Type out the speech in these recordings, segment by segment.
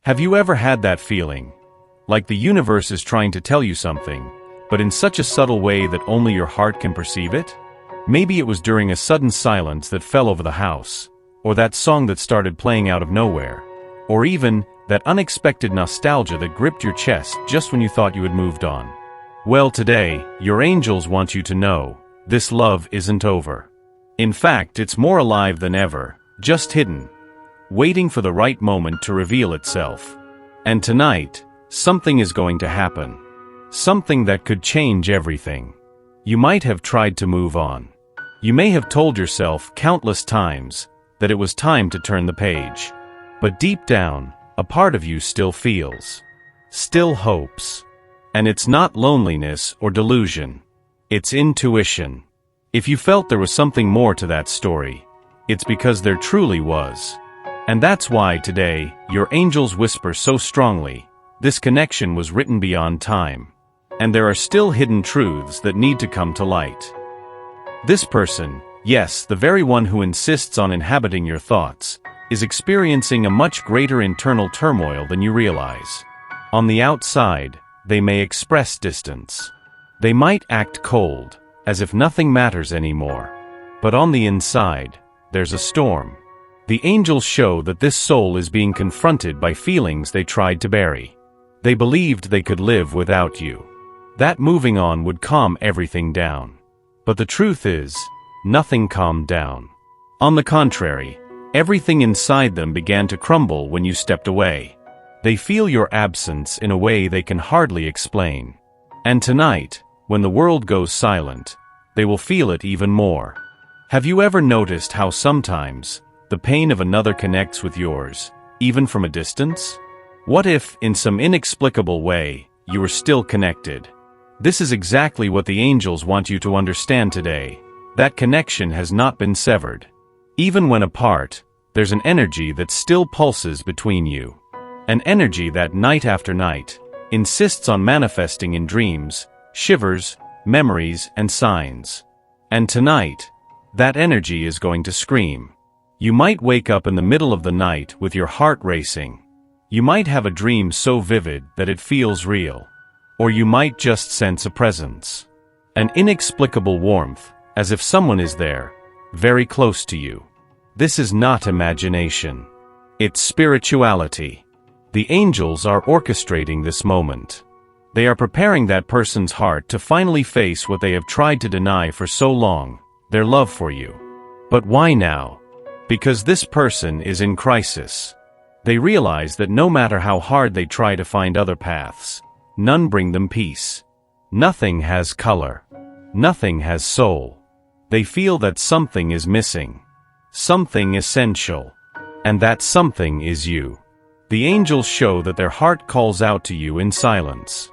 Have you ever had that feeling? Like the universe is trying to tell you something, but in such a subtle way that only your heart can perceive it? Maybe it was during a sudden silence that fell over the house, or that song that started playing out of nowhere, or even that unexpected nostalgia that gripped your chest just when you thought you had moved on. Well, today, your angels want you to know, this love isn't over. In fact, it's more alive than ever, just hidden, waiting for the right moment to reveal itself. And tonight, something is going to happen. Something that could change everything. You might have tried to move on. You may have told yourself countless times that it was time to turn the page. But deep down, a part of you still feels, still hopes. And it's not loneliness or delusion. It's intuition. If you felt there was something more to that story, it's because there truly was. And that's why today, your angels whisper so strongly, this connection was written beyond time. And there are still hidden truths that need to come to light. This person, yes, the very one who insists on inhabiting your thoughts, is experiencing a much greater internal turmoil than you realize. On the outside, they may express distance. They might act cold, as if nothing matters anymore. But on the inside, there's a storm. The angels show that this soul is being confronted by feelings they tried to bury. They believed they could live without you. That moving on would calm everything down. But the truth is, nothing calmed down. On the contrary, everything inside them began to crumble when you stepped away. They feel your absence in a way they can hardly explain. And tonight, when the world goes silent, they will feel it even more. Have you ever noticed how sometimes the pain of another connects with yours, even from a distance? What if, in some inexplicable way, you are still connected? This is exactly what the angels want you to understand today. That connection has not been severed. Even when apart, there's an energy that still pulses between you. An energy that night after night insists on manifesting in dreams, shivers, memories, and signs. And tonight, that energy is going to scream. You might wake up in the middle of the night with your heart racing. You might have a dream so vivid that it feels real. Or you might just sense a presence. An inexplicable warmth, as if someone is there, very close to you. This is not imagination. It's spirituality. The angels are orchestrating this moment. They are preparing that person's heart to finally face what they have tried to deny for so long, their love for you. But why now? Because this person is in crisis. They realize that no matter how hard they try to find other paths, none bring them peace. Nothing has color. Nothing has soul. They feel that something is missing. Something essential. And that something is you. The angels show that their heart calls out to you in silence.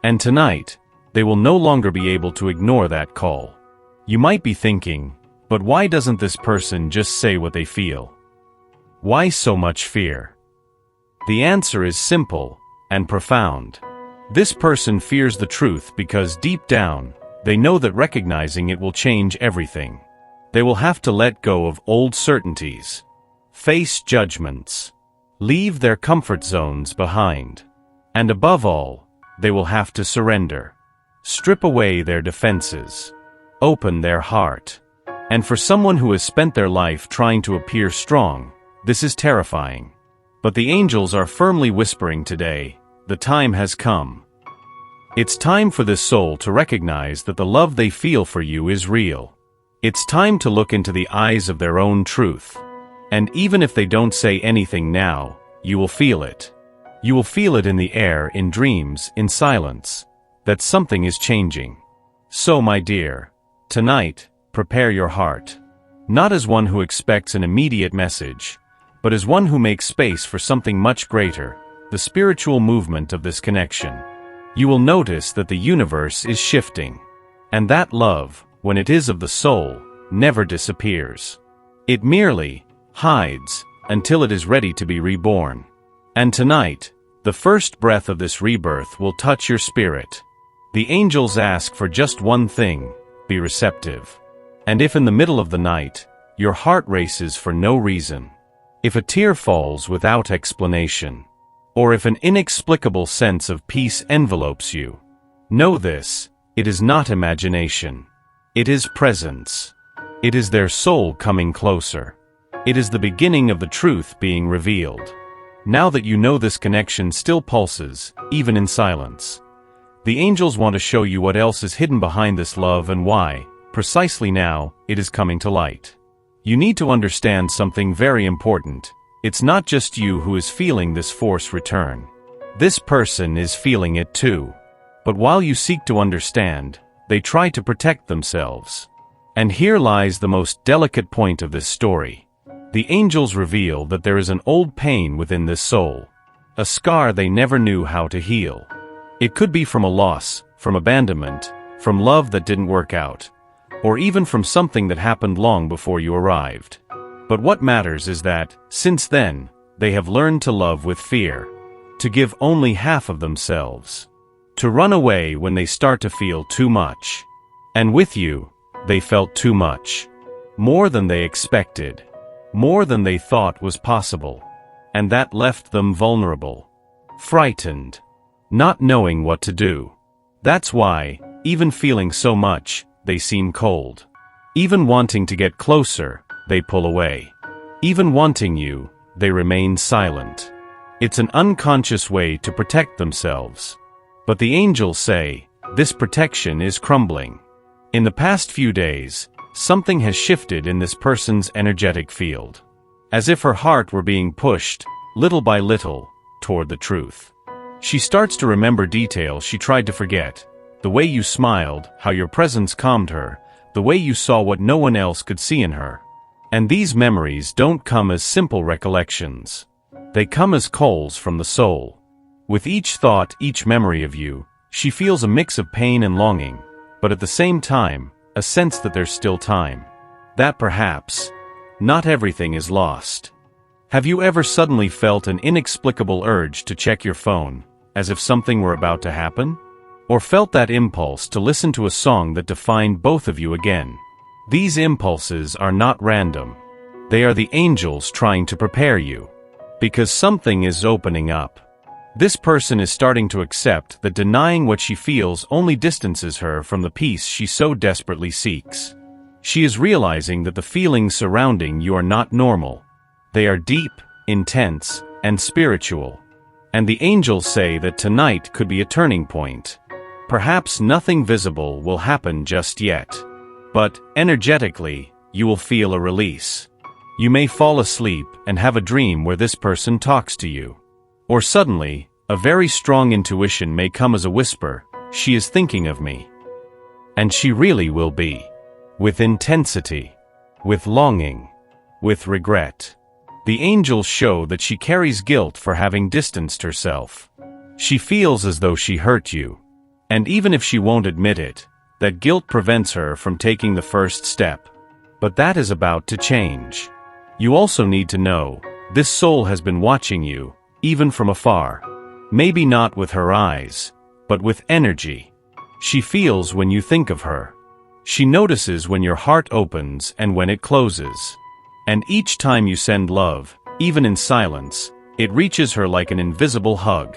And tonight, they will no longer be able to ignore that call. You might be thinking, but why doesn't this person just say what they feel? Why so much fear? The answer is simple and profound. This person fears the truth because deep down, they know that recognizing it will change everything. They will have to let go of old certainties, face judgments, leave their comfort zones behind. And above all, they will have to surrender, strip away their defenses, open their heart. And for someone who has spent their life trying to appear strong, this is terrifying. But the angels are firmly whispering today, the time has come. It's time for this soul to recognize that the love they feel for you is real. It's time to look into the eyes of their own truth. And even if they don't say anything now, you will feel it. You will feel it in the air, in dreams, in silence, that something is changing. So, my dear, tonight, prepare your heart. Not as one who expects an immediate message, but as one who makes space for something much greater, the spiritual movement of this connection. You will notice that the universe is shifting. And that love, when it is of the soul, never disappears. It merely hides until it is ready to be reborn. And tonight, the first breath of this rebirth will touch your spirit. The angels ask for just one thing: be receptive. And if in the middle of the night, your heart races for no reason, if a tear falls without explanation, or if an inexplicable sense of peace envelopes you, know this: it is not imagination. It is presence. It is their soul coming closer. It is the beginning of the truth being revealed. Now that you know this connection still pulses, even in silence, the angels want to show you what else is hidden behind this love and why, precisely now, it is coming to light. You need to understand something very important. It's not just you who is feeling this force return. This person is feeling it too. But while you seek to understand, they try to protect themselves. And here lies the most delicate point of this story. The angels reveal that there is an old pain within this soul, a scar they never knew how to heal. It could be from a loss, from abandonment, from love that didn't work out, or even from something that happened long before you arrived. But what matters is that, since then, they have learned to love with fear, to give only half of themselves, to run away when they start to feel too much. And with you, they felt too much. More than they expected. More than they thought was possible. And that left them vulnerable. Frightened. Not knowing what to do. That's why, even feeling so much, they seem cold. Even wanting to get closer, they pull away. Even wanting you, they remain silent. It's an unconscious way to protect themselves. But the angels say, this protection is crumbling. In the past few days, something has shifted in this person's energetic field. As if her heart were being pushed, little by little, toward the truth. She starts to remember details she tried to forget. The way you smiled, how your presence calmed her, the way you saw what no one else could see in her. And these memories don't come as simple recollections. They come as calls from the soul. With each thought, each memory of you, she feels a mix of pain and longing, but at the same time, a sense that there's still time. That perhaps, not everything is lost. Have you ever suddenly felt an inexplicable urge to check your phone, as if something were about to happen? Or felt that impulse to listen to a song that defined both of you again? These impulses are not random. They are the angels trying to prepare you. Because something is opening up. This person is starting to accept that denying what she feels only distances her from the peace she so desperately seeks. She is realizing that the feelings surrounding you are not normal. They are deep, intense, and spiritual. And the angels say that tonight could be a turning point. Perhaps nothing visible will happen just yet. But, energetically, you will feel a release. You may fall asleep and have a dream where this person talks to you. Or suddenly, a very strong intuition may come as a whisper, she is thinking of me. And she really will be. With intensity. With longing. With regret. The angels show that she carries guilt for having distanced herself. She feels as though she hurt you. And even if she won't admit it, that guilt prevents her from taking the first step. But that is about to change. You also need to know, this soul has been watching you, even from afar. Maybe not with her eyes, but with energy. She feels when you think of her. She notices when your heart opens and when it closes. And each time you send love, even in silence, it reaches her like an invisible hug.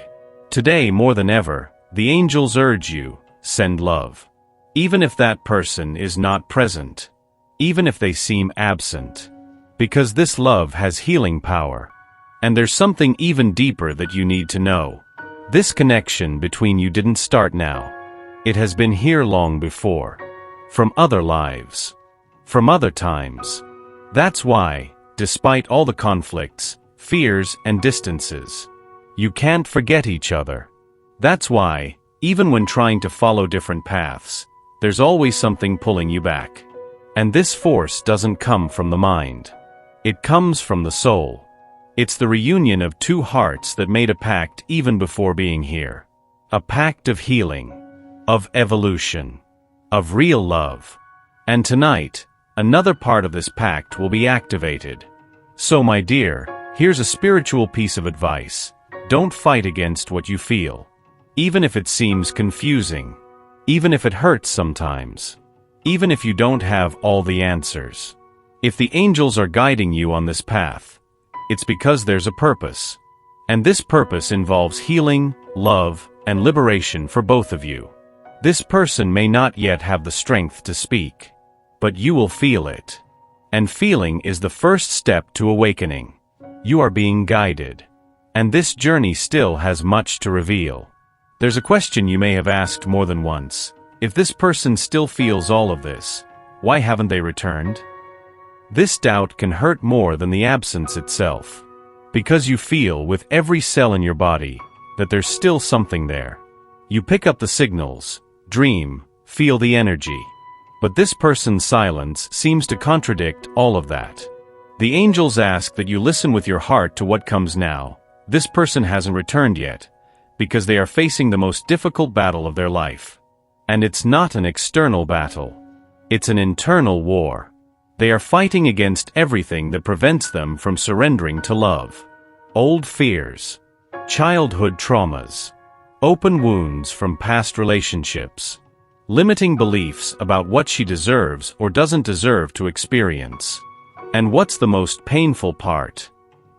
Today more than ever, the angels urge you, send love. Even if that person is not present. Even if they seem absent. Because this love has healing power. And there's something even deeper that you need to know. This connection between you didn't start now. It has been here long before. From other lives. From other times. That's why, despite all the conflicts, fears, and distances, you can't forget each other. That's why, even when trying to follow different paths, there's always something pulling you back. And this force doesn't come from the mind. It comes from the soul. It's the reunion of two hearts that made a pact even before being here. A pact of healing. Of evolution. Of real love. And tonight, another part of this pact will be activated. So my dear, here's a spiritual piece of advice. Don't fight against what you feel. Even if it seems confusing. Even if it hurts sometimes. Even if you don't have all the answers. If the angels are guiding you on this path, it's because there's a purpose. And this purpose involves healing, love, and liberation for both of you. This person may not yet have the strength to speak, but you will feel it. And feeling is the first step to awakening. You are being guided. And this journey still has much to reveal. There's a question you may have asked more than once. If this person still feels all of this, why haven't they returned? This doubt can hurt more than the absence itself. Because you feel with every cell in your body that there's still something there. You pick up the signals, dream, feel the energy. But this person's silence seems to contradict all of that. The angels ask that you listen with your heart to what comes now. This person hasn't returned yet, because they are facing the most difficult battle of their life. And it's not an external battle. It's an internal war. They are fighting against everything that prevents them from surrendering to love. Old fears, childhood traumas, open wounds from past relationships, limiting beliefs about what she deserves or doesn't deserve to experience. And what's the most painful part?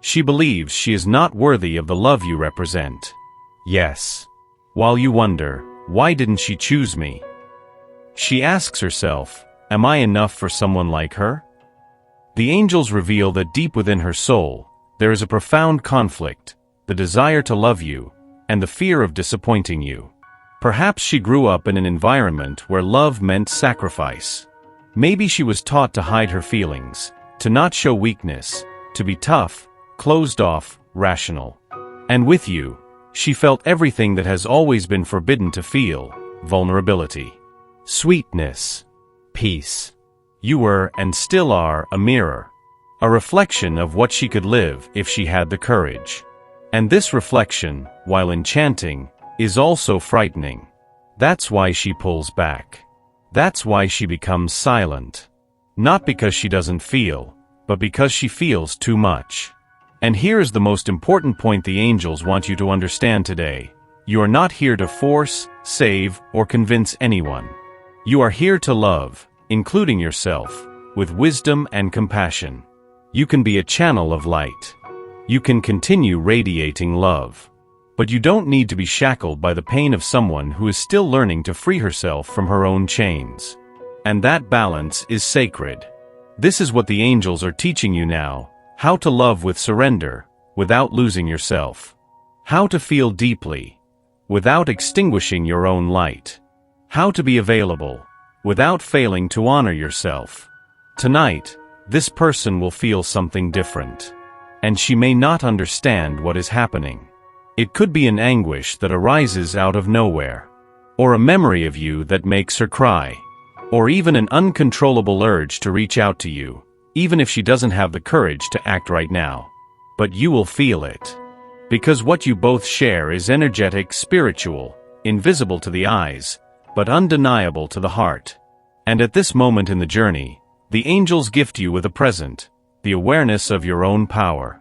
She believes she is not worthy of the love you represent. Yes. While you wonder, why didn't she choose me? She asks herself, am I enough for someone like her? The angels reveal that deep within her soul, there is a profound conflict, the desire to love you, and the fear of disappointing you. Perhaps she grew up in an environment where love meant sacrifice. Maybe she was taught to hide her feelings, to not show weakness, to be tough, closed off, rational. And with you, she felt everything that has always been forbidden to feel: vulnerability, sweetness, peace. You were, and still are, a mirror, a reflection of what she could live if she had the courage. And this reflection, while enchanting, is also frightening. That's why she pulls back. That's why she becomes silent. Not because she doesn't feel, but because she feels too much. And here is the most important point the angels want you to understand today. You are not here to force, save, or convince anyone. You are here to love, including yourself, with wisdom and compassion. You can be a channel of light. You can continue radiating love. But you don't need to be shackled by the pain of someone who is still learning to free herself from her own chains. And that balance is sacred. This is what the angels are teaching you now: how to love with surrender, without losing yourself. How to feel deeply, without extinguishing your own light. How to be available, without failing to honor yourself. Tonight, this person will feel something different. And she may not understand what is happening. It could be an anguish that arises out of nowhere, or a memory of you that makes her cry, or even an uncontrollable urge to reach out to you, even if she doesn't have the courage to act right now. But you will feel it. Because what you both share is energetic, spiritual, invisible to the eyes, but undeniable to the heart. And at this moment in the journey, the angels gift you with a present: the awareness of your own power.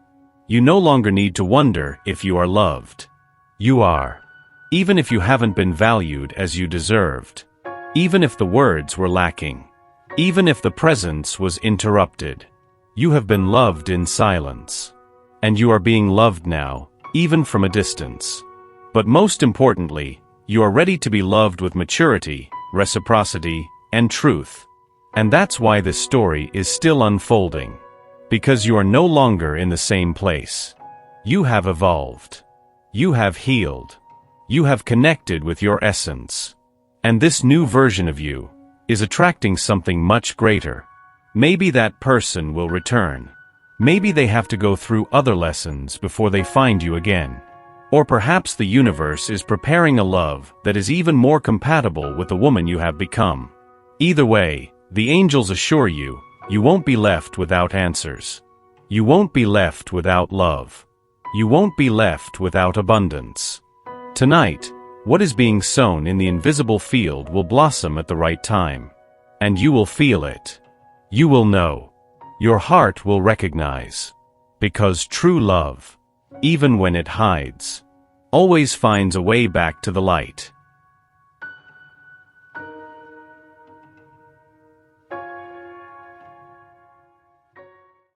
You no longer need to wonder if you are loved. You are. Even if you haven't been valued as you deserved. Even if the words were lacking. Even if the presence was interrupted. You have been loved in silence. And you are being loved now, even from a distance. But most importantly, you are ready to be loved with maturity, reciprocity, and truth. And that's why this story is still unfolding. Because you are no longer in the same place. You have evolved. You have healed. You have connected with your essence. And this new version of you is attracting something much greater. Maybe that person will return. Maybe they have to go through other lessons before they find you again. Or perhaps the universe is preparing a love that is even more compatible with the woman you have become. Either way, the angels assure you, you won't be left without answers. You won't be left without love. You won't be left without abundance. Tonight, what is being sown in the invisible field will blossom at the right time. And you will feel it. You will know. Your heart will recognize. Because true love, even when it hides, always finds a way back to the light.